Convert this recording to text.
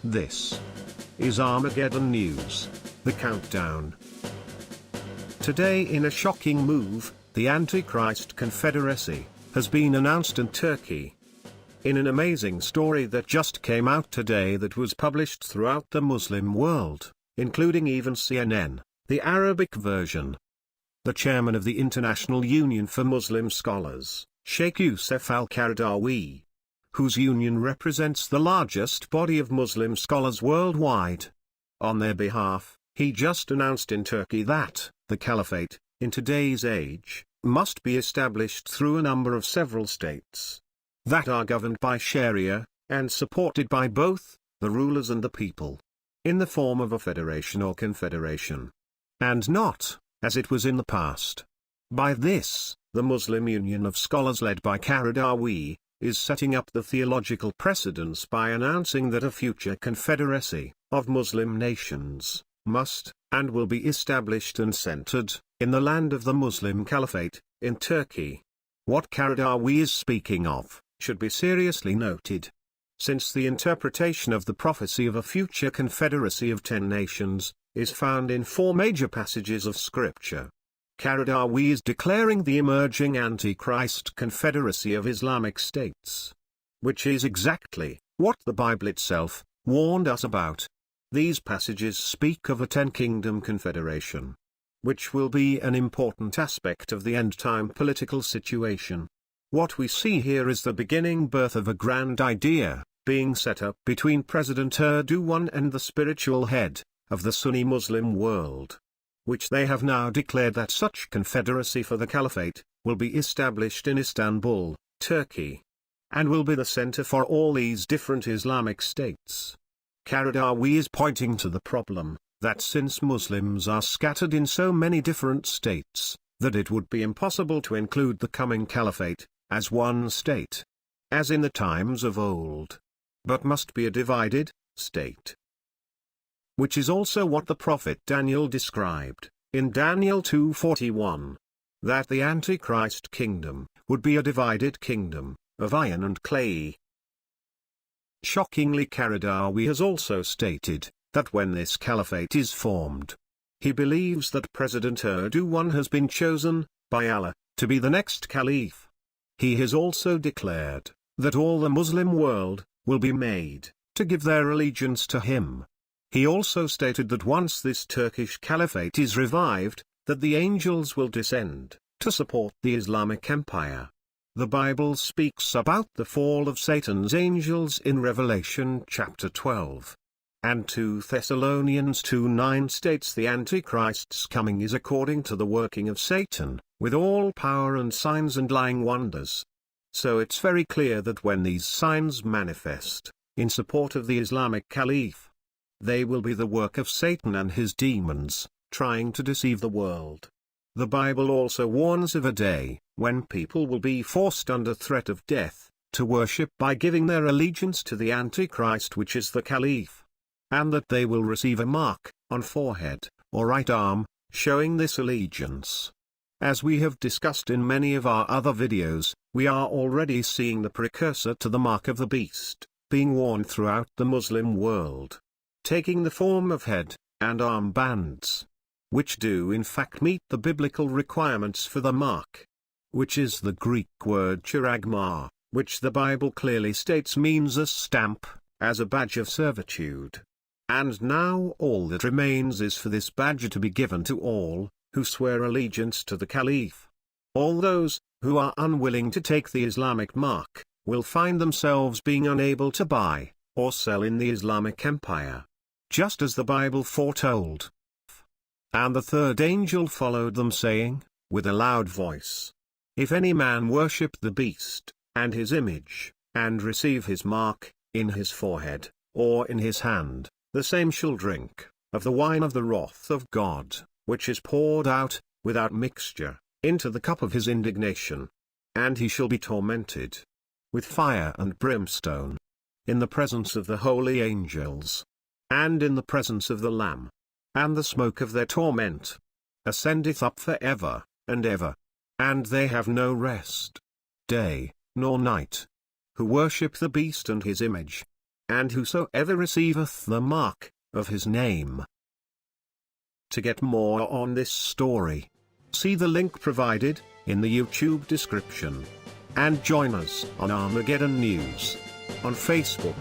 This is Armageddon News, the countdown. Today, in a shocking move, the Antichrist Confederacy has been announced in Turkey. In an amazing story that just came out today that was published throughout the Muslim world, including even CNN, the Arabic version. The chairman of the International Union for Muslim Scholars, Sheikh Youssef al-Qaradawi, whose union represents the largest body of Muslim scholars worldwide. On their behalf, he just announced in Turkey that the caliphate, in today's age, must be established through a number of several states that are governed by Sharia, and supported by both the rulers and the people, in the form of a federation or confederation. And not, as it was in the past. By this, the Muslim Union of Scholars led by Qaradawi is setting up the theological precedence by announcing that a future confederacy of Muslim nations must and will be established and centered in the land of the Muslim Caliphate, in Turkey. What Qaradawi is speaking of should be seriously noted, since the interpretation of the prophecy of a future confederacy of 10 nations is found in 4 major passages of Scripture. Qaradawi is declaring the emerging Antichrist Confederacy of Islamic states, which is exactly what the Bible itself warned us about. These passages speak of a 10-kingdom confederation, which will be an important aspect of the end-time political situation. What we see here is the beginning birth of a grand idea being set up between President Erdogan and the spiritual head of the Sunni Muslim world, which they have now declared that such confederacy for the caliphate will be established in Istanbul, Turkey, and will be the center for all these different Islamic states. Qaradawi is pointing to the problem that since Muslims are scattered in so many different states, that it would be impossible to include the coming caliphate as one state, as in the times of old, but must be a divided state. Which is also what the prophet Daniel described, in Daniel 2:41, that the Antichrist kingdom would be a divided kingdom, of iron and clay. Shockingly, Qaradawi has also stated that when this caliphate is formed, he believes that President Erdogan has been chosen by Allah to be the next caliph. He has also declared that all the Muslim world will be made to give their allegiance to him. He also stated that once this Turkish caliphate is revived, that the angels will descend to support the Islamic Empire. The Bible speaks about the fall of Satan's angels in Revelation chapter 12. And 2 Thessalonians 2:9 states the Antichrist's coming is according to the working of Satan, with all power and signs and lying wonders. So it's very clear that when these signs manifest, in support of the Islamic Caliph, they will be the work of Satan and his demons, trying to deceive the world. The Bible also warns of a day when people will be forced under threat of death to worship by giving their allegiance to the Antichrist, which is the Caliph, and that they will receive a mark on forehead or right arm, showing this allegiance. As we have discussed in many of our other videos, we are already seeing the precursor to the mark of the beast being worn throughout the Muslim world, taking the form of head and arm bands, which do in fact meet the biblical requirements for the mark, which is the Greek word charagma, which the Bible clearly states means a stamp, as a badge of servitude. And now all that remains is for this badge to be given to all who swear allegiance to the Caliph. All those who are unwilling to take the Islamic mark will find themselves being unable to buy or sell in the Islamic Empire, just as the Bible foretold. And the third angel followed them, saying, with a loud voice, if any man worship the beast, and his image, and receive his mark, in his forehead, or in his hand, the same shall drink of the wine of the wrath of God, which is poured out, without mixture, into the cup of his indignation. And he shall be tormented with fire and brimstone, in the presence of the holy angels, and in the presence of the Lamb. And the smoke of their torment ascendeth up for ever and ever. And they have no rest, day nor night, who worship the beast and his image. and whosoever receiveth the mark of his name. To get more on this story, see the link provided in the YouTube description. And join us on Armageddon News on Facebook.